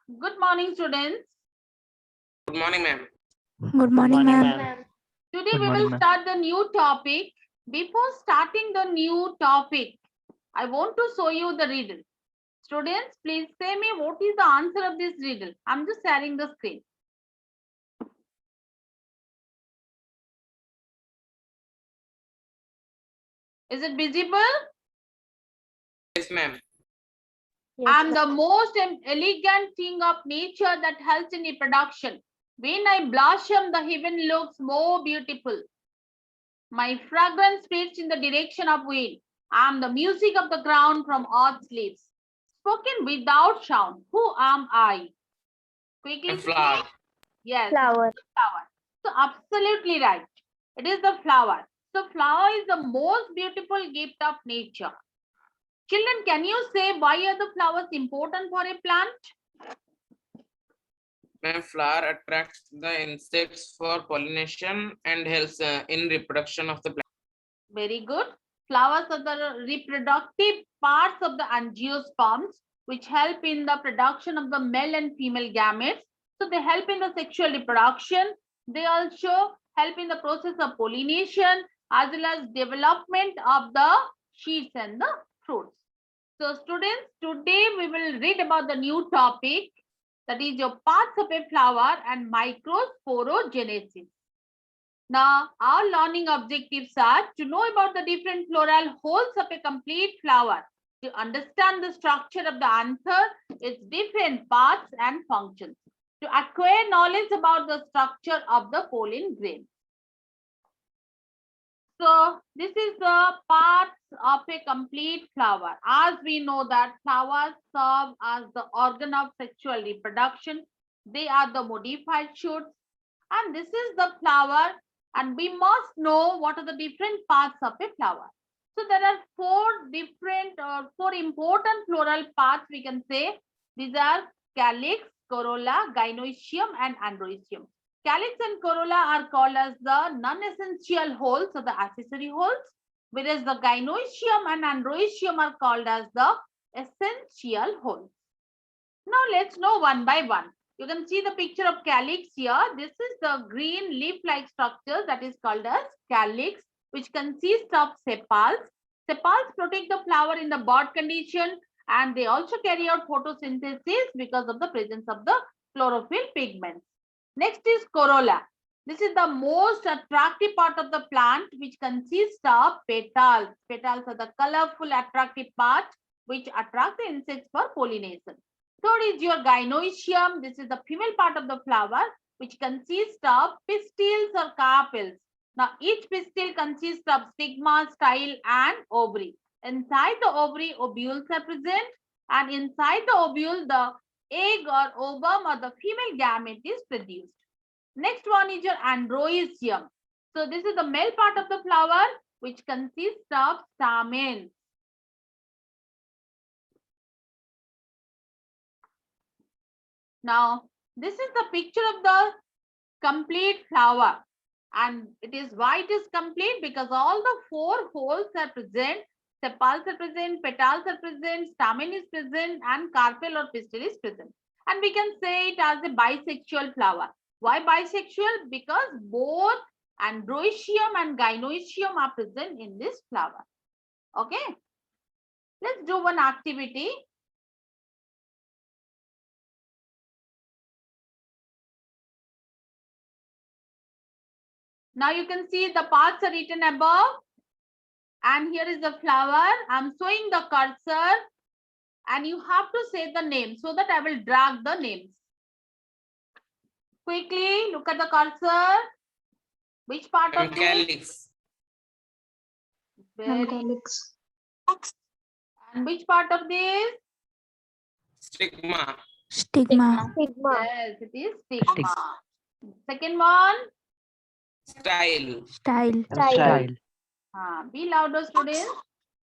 Good morning, students. Good morning, ma'am. Good morning, ma'am. Today Good we morning, will ma'am. start the new topic. Before starting the new topic, I want to show you the riddle. Students, please say me what is the answer of this riddle. I'm just sharing the screen. Is it visible? Yes, ma'am. I'm the most elegant thing of nature that helps in reproduction. When I blossom, the heaven looks more beautiful. My fragrance spreads in the direction of wind. I am the music of the ground from earth's lips. Spoken without sound. Who am I? Quickly A say. flower. Yes, Flower. flower. So absolutely right. It is the flower. So flower is the most beautiful gift of nature. Children, can you say why are the flowers important for a plant? Ma'am, flower attracts the insects for pollination and helps in reproduction of the plant. Very good. Flowers are the reproductive parts of the angiosperms, which help in the production of the male and female gametes. So they help in the sexual reproduction. They also help in the process of pollination as well as development of the seeds and the fruits. So students, today we will read about the new topic, that is your parts of a flower and microsporogenesis. Now, our learning objectives are to know about the different floral wholes of a complete flower, to understand the structure of the anther, its different parts and functions, to acquire knowledge about the structure of the pollen grain. So, this is the parts of a complete flower. As we know that flowers serve as the organ of sexual reproduction. They are the modified shoots, and this is the flower, and we must know what are the different parts of a flower. So there are four important floral parts, we can say. These are calyx, corolla, gynoecium and androecium. Calyx and corolla are called as the non-essential holes or the accessory holes, whereas the gynoecium and androecium are called as the essential holes. Now let's know one by one. You can see the picture of calyx here. This is the green leaf-like structure that is called as calyx, which consists of sepals. Sepals protect the flower in the bud condition, and they also carry out photosynthesis because of the presence of the chlorophyll pigments. Next is corolla. This is the most attractive part of the plant, which consists of petals. Petals are the colorful, attractive part which attract the insects for pollination. Third is your gynoecium. This is the female part of the flower, which consists of pistils or carpels. Now, each pistil consists of stigma, style, and ovary. Inside the ovary, ovules are present, and inside the ovule, the egg or ovum or the female gamete is produced. Next one is your androecium. So, this is the male part of the flower, which consists of stamens. Now, this is the picture of the complete flower, and it is why it is complete because all the four holes are present, sepals are present, petals are present, stamen is present, and carpel or pistil is present. And we can say it as a bisexual flower. Why bisexual? Because both androecium and gynoecium are present in this flower. Okay, let's do one activity. Now you can see the parts are written above, and here is the flower. I'm showing the cursor, and you have to say the name so that I will drag the names. Quickly look at the cursor. Which part of this? Calyx. Calyx. And which part of this? Stigma. Stigma. Yes, it is stigma. Second one. Style. Style. Be louder, students.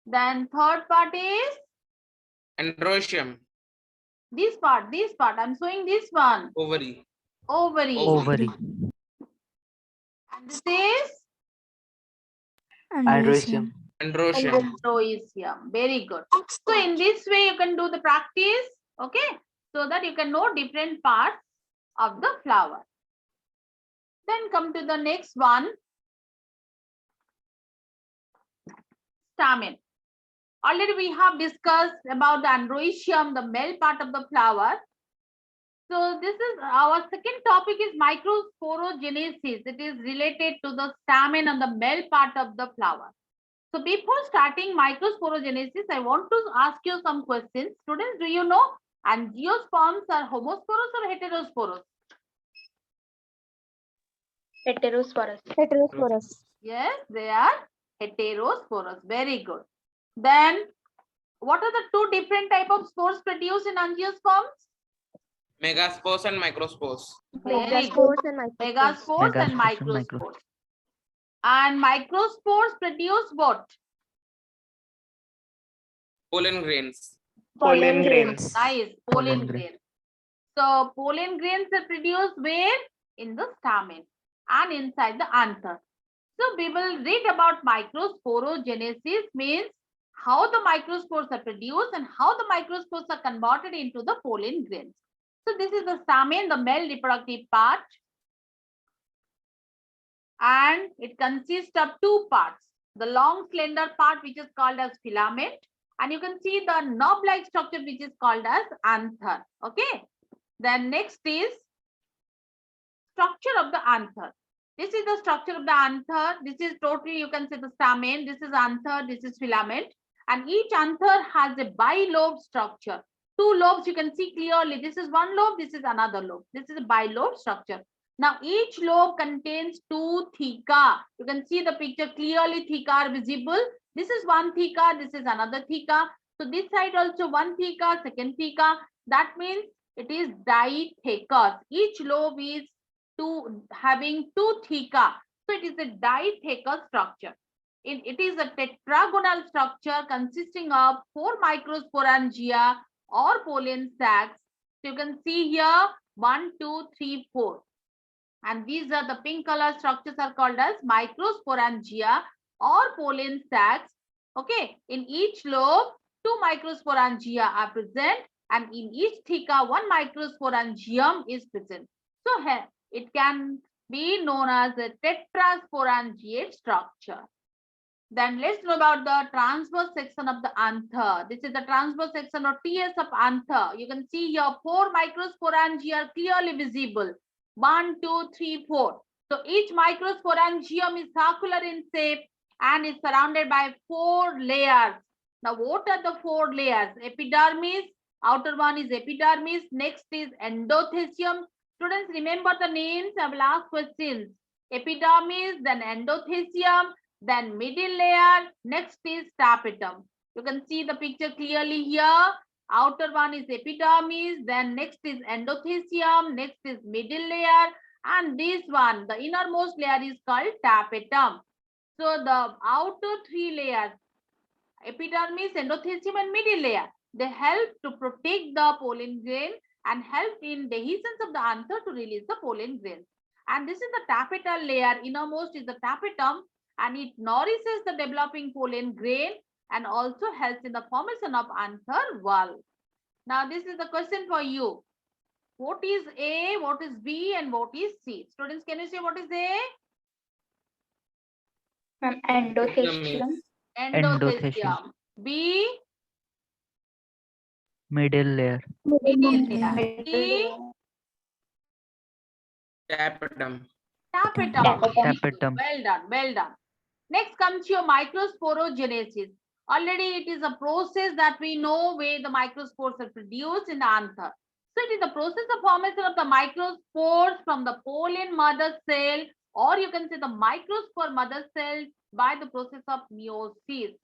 Then third part is Androecium. this part. This part. I'm showing this one. Ovary. Ovary. Ovary. And this is Androecium. Androecium. androecium. Very good. So in this way you can do the practice. Okay. so that you can know different parts of the flower. Then come to the next one, stamen. Already we have discussed about the androecium, the male part of the flower. So this is our second topic is microsporogenesis. It is related to the stamen and the male part of the flower. So before starting microsporogenesis, I want to ask you some questions. Students, do you know angiosperms are homosporous or heterosporous? Heterosporous. Heterosporous. Yes, they are heterosporous. Very good. Then what are the two different type of spores produced in angiosperms? Megaspores and microspores. Very good. Megaspores and microspores. Megaspores and microspores. And microspores produce what? Pollen grains. Pollen grains. Nice, pollen grains. So pollen grains are produced where? In the stamen and inside the anther. So we will read about microsporogenesis, means how the microspores are produced and how the microspores are converted into the pollen grains. So this is the stamen, the male reproductive part. And it consists of two parts. The long slender part which is called as filament. And you can see the knob-like structure which is called as anther. Okay. Then next is structure of the anther. This is the structure of the anther. This is totally, you can say the stamen. This is anther, this is filament. And each anther has a bilobe structure. Two lobes you can see clearly. This is one lobe, this is another lobe. This is a bilobe structure. Now each lobe contains two theca. You can see the picture clearly, theca are visible. This is one theca, this is another theca. So this side also one theca, second theca. That means it is dithecous. Each lobe is having two theca. So it is a dithecous structure. It is a tetragonal structure consisting of 4 microsporangia or pollen sacs. So you can see here 1, 2, 3, 4. And these are the pink color structures are called as microsporangia or pollen sacs. Okay, in each lobe, 2 microsporangia are present, and in each theca, 1 microsporangium is present. So here it can be known as a tetrasporangiate structure. Then let's know about the transverse section of the anther. This is the transverse section or TS of anther. You can see here 4 microsporangia are clearly visible. 1, 2, 3, 4. So each microsporangium is circular in shape and is surrounded by 4 layers. Now what are the 4 layers? Epidermis, outer one is epidermis, next is endothecium. Students, remember the names. I will ask questions. Epidermis, then endothecium, then middle layer, next is tapetum. You can see the picture clearly here. Outer one is epidermis, then next is endothecium, next is middle layer, and this one, the innermost layer is called tapetum. So the outer 3 layers, epidermis, endothecium, and middle layer, they help to protect the pollen grain and help in dehiscence of the anther to release the pollen grains. And this is the tapetal layer. Innermost is the tapetum, and it nourishes the developing pollen grain and also helps in the formation of anther wall. Now this is the question for you. What is A, what is B, and what is C? Students, can you say what is A? Endothecium. Endothecium. B? Middle layer. Middle layer. C? Tapetum. Tapetum. Tapetum. Well done, well done. Next comes your microsporogenesis. Already it is a process that we know where the microspores are produced in the anther. So it is the process of formation of the microspores from the pollen mother cell, or you can say the microspore mother cell by the process of meiosis.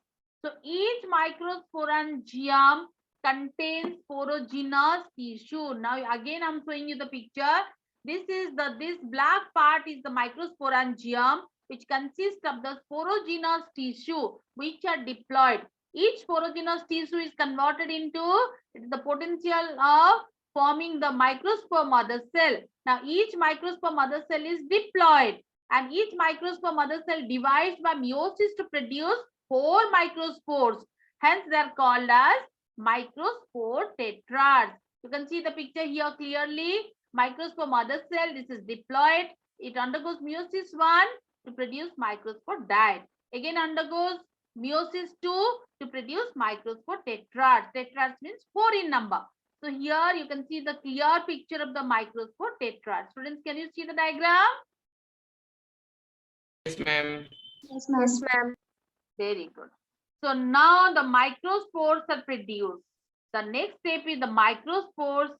So each microsporangium contains sporogenous tissue. Now again I'm showing you the picture. This black part is the microsporangium, which consists of the sporogenous tissue which are diploid. Each sporogenous tissue is converted into the potential of forming the microspore mother cell. Now each microspore mother cell is diploid, and each microspore mother cell divides by meiosis to produce 4 microspores. Hence they are called as microspore tetrads. You can see the picture here clearly. Microspore mother cell, this is diploid. It undergoes meiosis 1 to produce microspore diet. Again undergoes meiosis 2 to produce microspore tetrads. Tetrads means 4 in number. So here you can see the clear picture of the microspore tetrad. Students, can you see the diagram? Yes, ma'am. Yes, ma'am. Very good. So now the microspores are produced. The next step is the microspores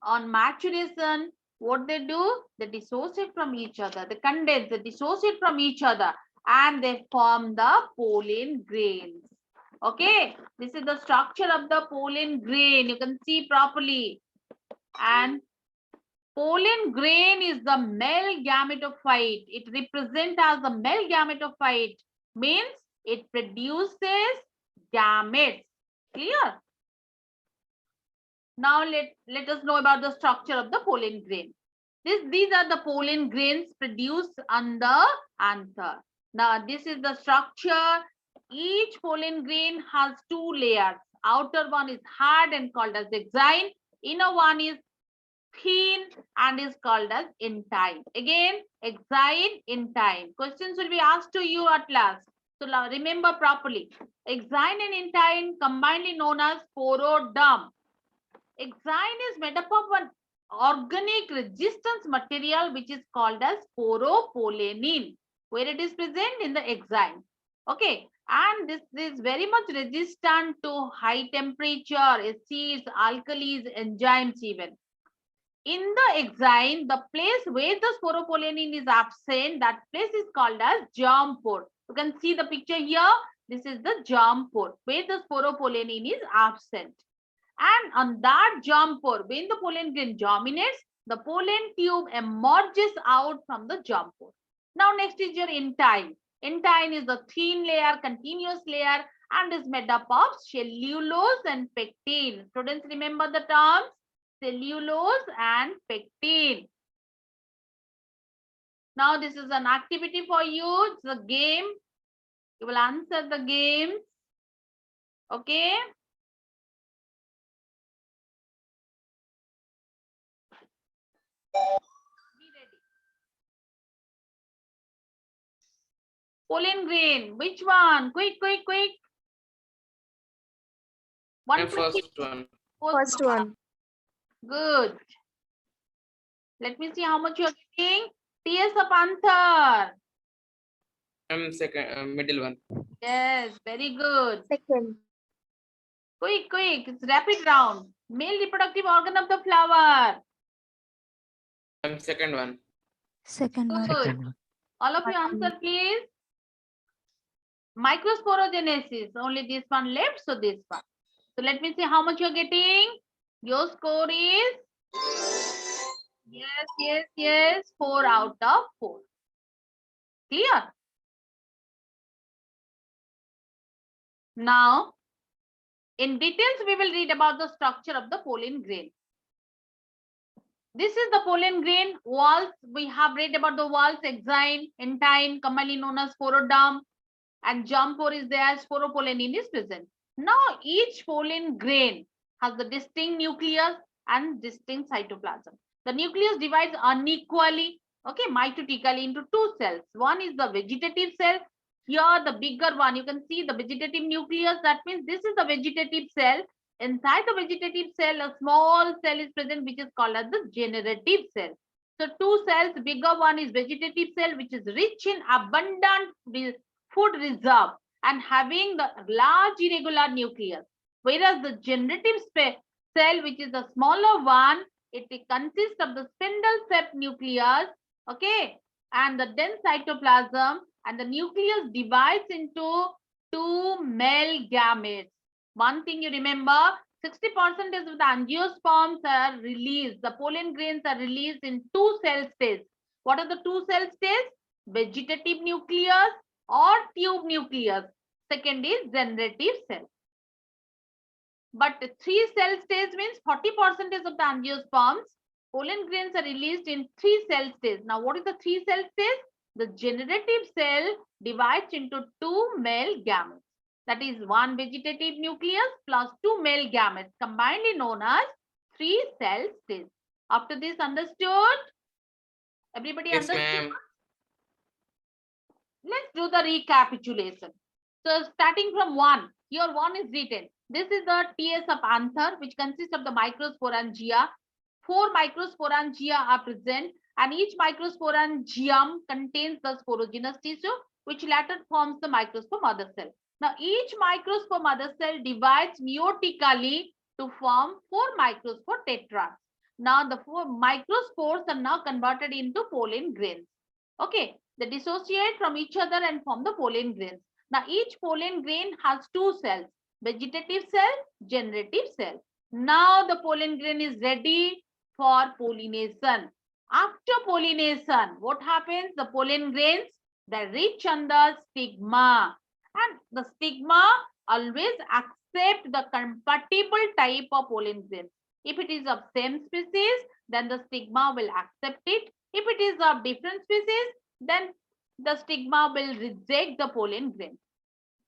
on maturation. What they do? They dissociate from each other. They condense, they dissociate from each other, and they form the pollen grains. Okay, this is the structure of the pollen grain. You can see properly. And pollen grain is the male gametophyte. It represents as the male gametophyte. Means it produces gametes. Clear? Now let us know about the structure of the pollen grain. These are the pollen grains produced on the anther. Now this is the structure. Each pollen grain has 2 layers. Outer one is hard and called as exine. Inner one is thin and is called as intine. Again, exine, intine. Questions will be asked to you at last. So now remember properly. Exine and intine combinedly known as sporoderm. Exine is made up of an organic resistance material which is called as sporopollenin, where it is present in the exine. Okay, and this is very much resistant to high temperature, acids, alkalis, enzymes even. In the exine, the place where the sporopollenin is absent, that place is called as germ pore. You can see the picture here. This is the germ pore where the sporopollenin is absent. And on that germ pore, when the pollen grain germinates, the pollen tube emerges out from the germ pore. Now next is your intine. Intine is the thin layer, continuous layer, and is made up of cellulose and pectin. Students, remember the terms cellulose and pectin. Now this is an activity for you. It's a game. You will answer the game. Okay. Be ready. Pollen grain. Which one? Quick, quick, quick. One And quick. first one. First one. Good. Let me see how much you're getting. T.S. Panther. Second, middle one. Yes, very good. Second. Quick, quick. It's rapid round. Male reproductive organ of the flower. Second one. Second one. Good. Second one. All of you answer, please. Microsporogenesis. Only this one left, so this one. So let me see how much you're getting. Your score is yes, 4 out of 4. Clear? Now, in details, we will read about the structure of the pollen grain. This is the pollen grain walls. We have read about the walls, exine, intine, commonly known as sporoderm, and germ pore is there, sporopollenin is present. Now, each pollen grain has the distinct nucleus and distinct cytoplasm. The nucleus divides unequally, okay, mitotically into 2 cells. One is the vegetative cell. Here, the bigger one, you can see the vegetative nucleus. That means this is the vegetative cell. Inside the vegetative cell, a small cell is present, which is called as the generative cell. So 2 cells, bigger one is vegetative cell, which is rich in abundant food reserve and having the large irregular nucleus. Whereas the generative cell, which is the smaller one, it consists of the spindle-shaped nucleus, okay, and the dense cytoplasm, and the nucleus divides into 2 male gametes. One thing you remember, 60% of the angiosperms are released. The pollen grains are released in 2 cell states. What are the 2 cell states? Vegetative nucleus or tube nucleus. Second is generative cell. But 3 cell states means 40% of the angiosperms. Pollen grains are released in 3 cell states. Now, what is the 3 cell states? The generative cell divides into 2 male gametes. That is 1 vegetative nucleus plus 2 male gametes, combinedly known as 3-cell stage. After this, understood? Everybody Yes, understood? ma'am. Let's do the recapitulation. So starting from 1, here 1 is written. This is the TS of anther, which consists of the microsporangia. 4 microsporangia are present, and each microsporangium contains the sporogenous tissue, which later forms the microspore mother cell. Now, each microspore mother cell divides meiotically to form 4 microspore tetrads. Now, the 4 microspores are now converted into pollen grains. Okay, they dissociate from each other and form the pollen grains. Now, each pollen grain has 2 cells, vegetative cell, generative cell. Now, the pollen grain is ready for pollination. After pollination, what happens? The pollen grains, they reach on the stigma, and the stigma always accept the compatible type of pollen grains. If it is of same species, then the stigma will accept it. If it is of different species, then the stigma will reject the pollen grain.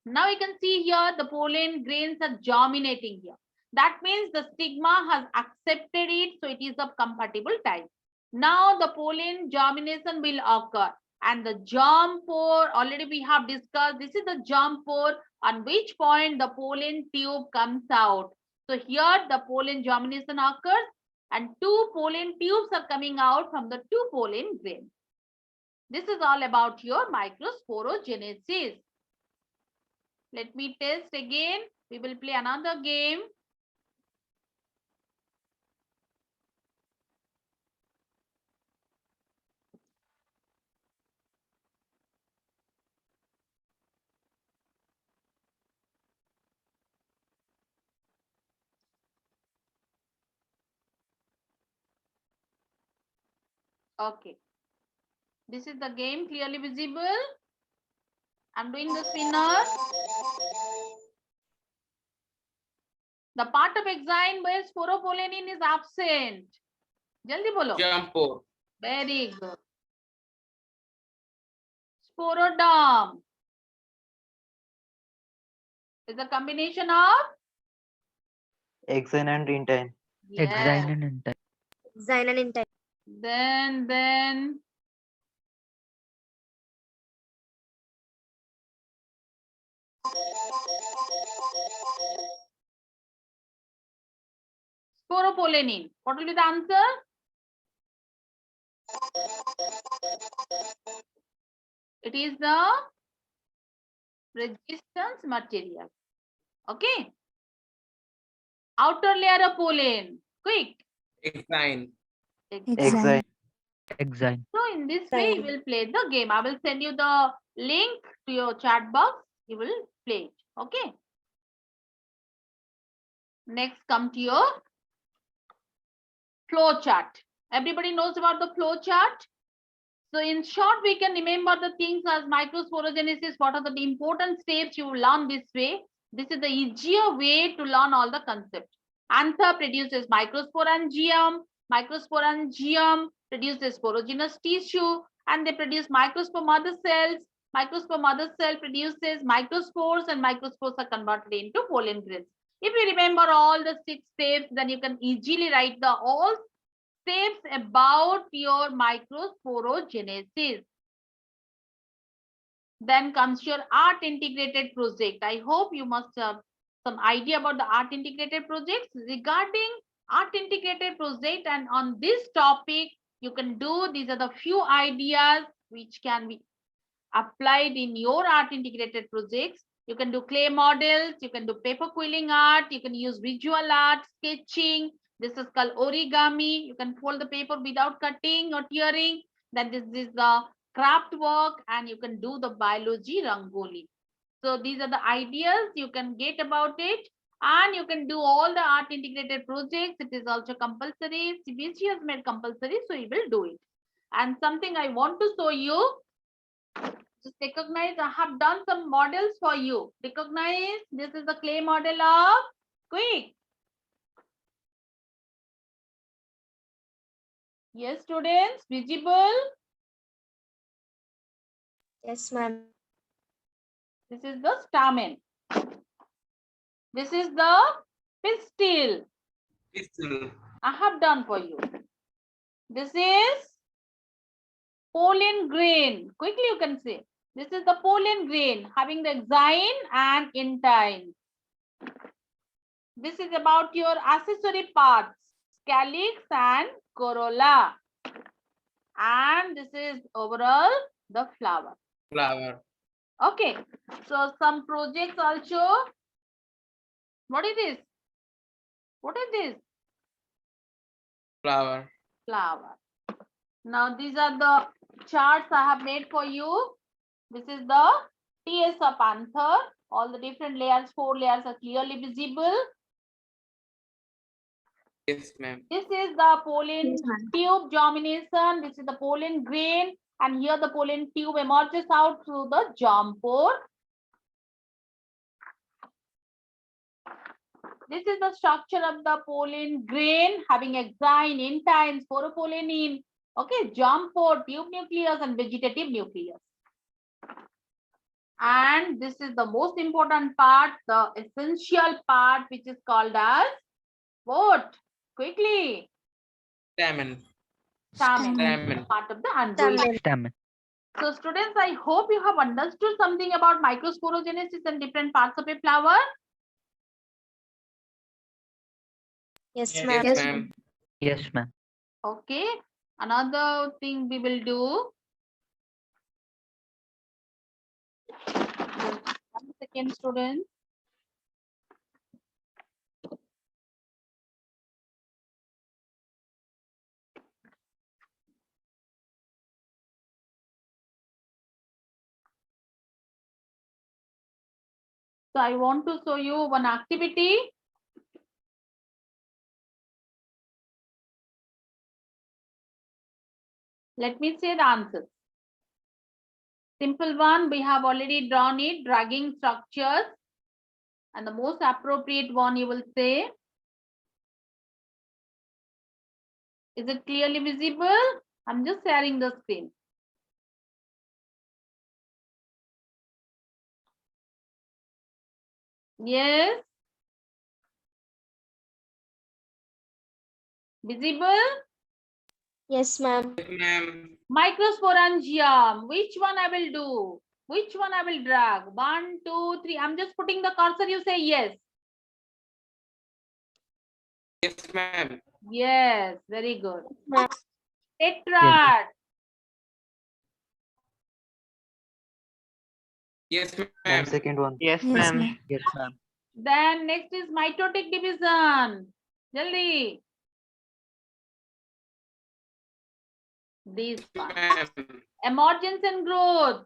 Now you can see here the pollen grains are germinating here. That means the stigma has accepted it, so it is of compatible type. Now the pollen germination will occur, and the germ pore, already we have discussed, this is the germ pore on which point the pollen tube comes out. So here the pollen germination occurs, and 2 pollen tubes are coming out from the 2 pollen grains. This is all about your microsporogenesis. Let me test again. We will play another game. Okay. This is the game, clearly visible. I'm doing the spinner. The part of exine where sporopollenin is absent. Jaldi bolo. Germ pore. Very good. Sporoderm is a combination of Exine and intine. yes. Exine and intine. Exine and intine. Then sporopollenin. What will be the answer? It is the resistance material. Okay. Outer layer of pollen. Quick. Exine. Exine. Exine. So in this way, you will play the game. I will send you the link to your chat box. You will play it. Okay. Next, come to your flow chart. Everybody knows about the flow chart. So in short, we can remember the things as microsporogenesis. What are the important steps you will learn this way? This is the easier way to learn all the concepts. Anther produces microsporangium. Microsporangium produces sporogenous tissue, and they produce microspore mother cells. Microspore mother cell produces microspores, and microspores are converted into pollen grains. If you remember all the 6 steps, then you can easily write the all steps about your microsporogenesis. Then comes your art integrated project. I hope you must have some idea about the art integrated projects. Regarding art integrated project, and on this topic, you can do, these are the few ideas which can be applied in your art integrated projects. You can do clay models, you can do paper quilling art, you can use visual art, sketching. This is called origami. You can fold the paper without cutting or tearing. Then this is the craft work, and you can do the biology rangoli. So these are the ideas you can get about it, and you can do all the art integrated projects. It is also compulsory. CBSE has made compulsory, so you will do it. And something I want to show you, just recognize, I have done some models for you. Recognize, this is the clay model of quick. Yes, students, visible. Yes, ma'am. This is the stamen. This is the pistil. Pistil. I have done for you. This is pollen grain. Quickly you can say. This is the pollen grain having the exine and intine. This is about your accessory parts, calyx and corolla. And this is overall the flower. Flower. Okay, so some projects also. What is this? What is this? Flower. Flower. Now these are the charts I have made for you. This is the TS of panther. All the different layers, 4 layers are clearly visible. Yes, ma'am. This is the pollen Yes, ma'am. tube germination. This is the pollen grain. And here the pollen tube emerges out through the germ pore. This is the structure of the pollen grain having exine, intine, sporopollenin. Okay, germ pore, tube nucleus and vegetative nucleus. And this is the most important part, the essential part, which is called as what? Quickly. Stamen. Stamen. Stamen. Part of the android. Stamen. Stamen. So students, I hope you have understood something about microsporogenesis and different parts of a flower. Yes, Yes, ma'am. ma'am. Yes, ma'am. Okay. Another thing we will do. Just 1 second, students. So I want to show you one activity. Let me say the answers. Simple one, we have already drawn it, dragging structures. And the most appropriate one you will say. Is it clearly visible? I'm just sharing the screen. Yes. Visible? Yes, ma'am. Yes, ma'am. Microsporangium. Which one I will do? Which one I will drag? 1, 2, 3. I'm just putting the cursor. You say yes. Yes, ma'am. Yes. Very good. Ma'am. Tetrad. Yes, And ma'am. second one. Yes, Yes, ma'am. ma'am. Yes, ma'am. Then next is mitotic division. Jaldi. This one. Ma'am. Emergence and growth.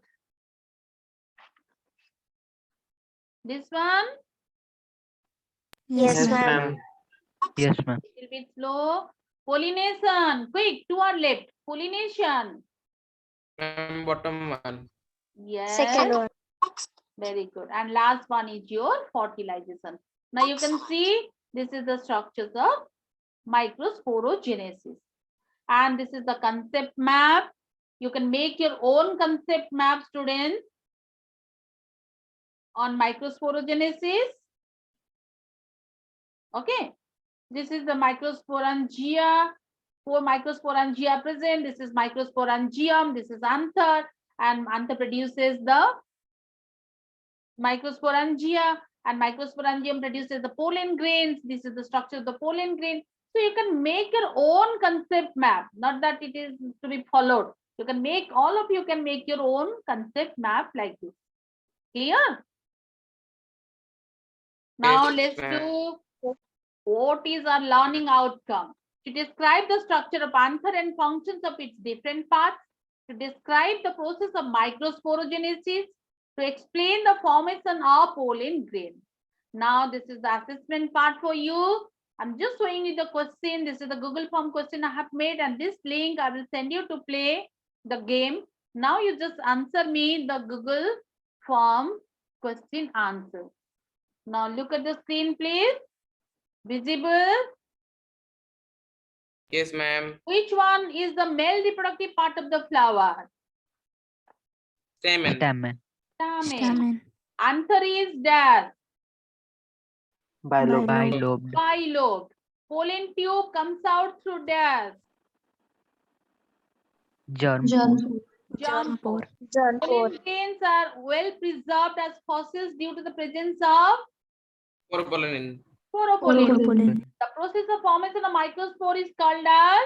This one. Yes, Yes, ma'am. ma'am. Yes, ma'am. Little bit slow. Pollination. Quick. 2 are left. Pollination. Ma'am, bottom one. Yes. Second one. Very good. And last one is your fertilization. Now you can see this is the structures of microsporogenesis. And this is the concept map. You can make your own concept map, students, on microsporogenesis. Okay. This is the microsporangia. 4 microsporangia present. This is microsporangium. This is anther. And anther produces the microsporangia, and microsporangium produces the pollen grains. This is the structure of the pollen grain. So you can make your own concept map, not that it is to be followed. You can make, all of you can make your own concept map like this. Clear? Now Yes, let's ma'am. do what is our learning outcome. To describe the structure of anther and functions of its different parts, to describe the process of microsporogenesis, to explain the formation of pollen grain. Now this is the assessment part for you. I'm just showing you the question. This is the Google form question I have made, and this link I will send you to play the game. Now you just answer me the Google form question answer. Now look at the screen, please. Visible? Yes, ma'am. Which one is the male reproductive part of the flower? Stamen. Stamen. Stamen. Anther is dash. Bilobe. Bilobed. Bilobed. Pollen tube comes out through dash. Germ. Germ pore. Germ pore. Pollen grains are well preserved as fossils due to the presence of Phoropollen. phoropollen. The process of formation of microspore is called as,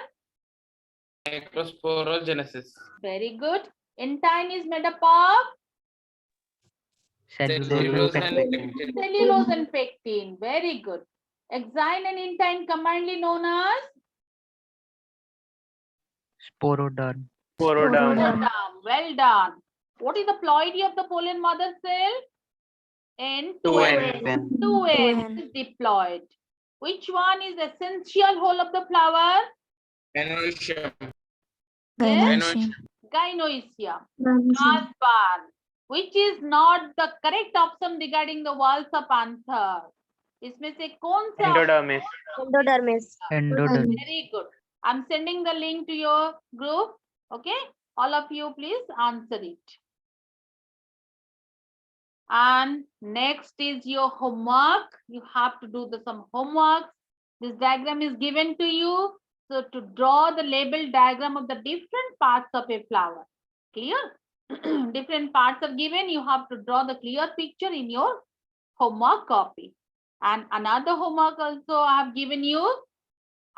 Microsporogenesis. very good. Intine is made up of Cellulose and pectin. pectin. cellulose and pectin. Very good. Exine and intine combinedly known as Sporoderm. Sporoderm. Well done. What is the ploidy of the pollen mother cell? N2N. N. 2N is diploid. Which one is essential whole of the flower? Anoecium. Yes? Anoecium. Gynoecium. Last one. Which is not the correct option regarding the walls of anther? इसमें से कौन सा? Endodermis. Endodermis. Endoderm. Very good. I'm sending the link to your group. Okay. All of you, please answer it. And next is your homework. You have to do some homework. This diagram is given to you. So to draw the label diagram of the different parts of a flower. Clear? Different parts are given. You have to draw the clear picture in your homework copy. And another homework also I have given you.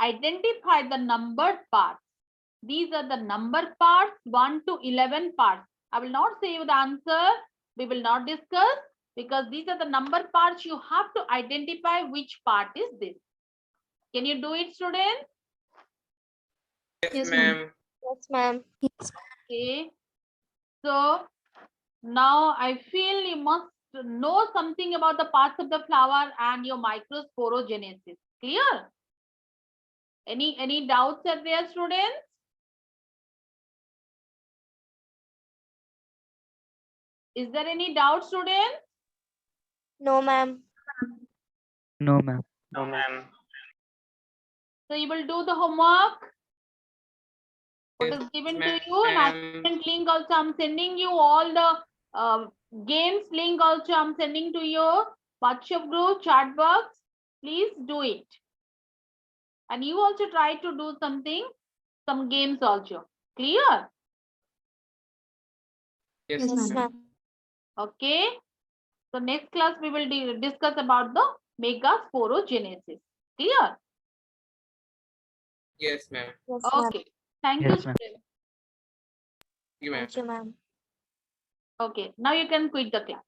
Identify the numbered parts. These are the number parts, 1 to 11 parts. I will not say you the answer. We will not discuss because these are the number parts. You have to identify which part is this. Can you do it, students? Yes, ma'am. Yes, ma'am. Okay. So now I feel you must know something about the parts of the flower and your microsporogenesis. Clear? Any doubts are there, students? Is there any doubt, students? No, ma'am. No, ma'am. No, ma'am. So you will do the homework. What Yes, is given to ma'am. you? And assignment link also I'm sending you all the games link also I'm sending to your WhatsApp group, chat box. Please do it. And you also try to do something, some games also. Clear? Yes, Yes, ma'am. ma'am. Okay. So next class we will discuss about the megasporogenesis. Clear? Yes, ma'am. Yes, ma'am. Okay. Thank Yes, you, ma'am. students. Thank you, ma'am. Thank you, ma'am. Okay. Now you can quit the class.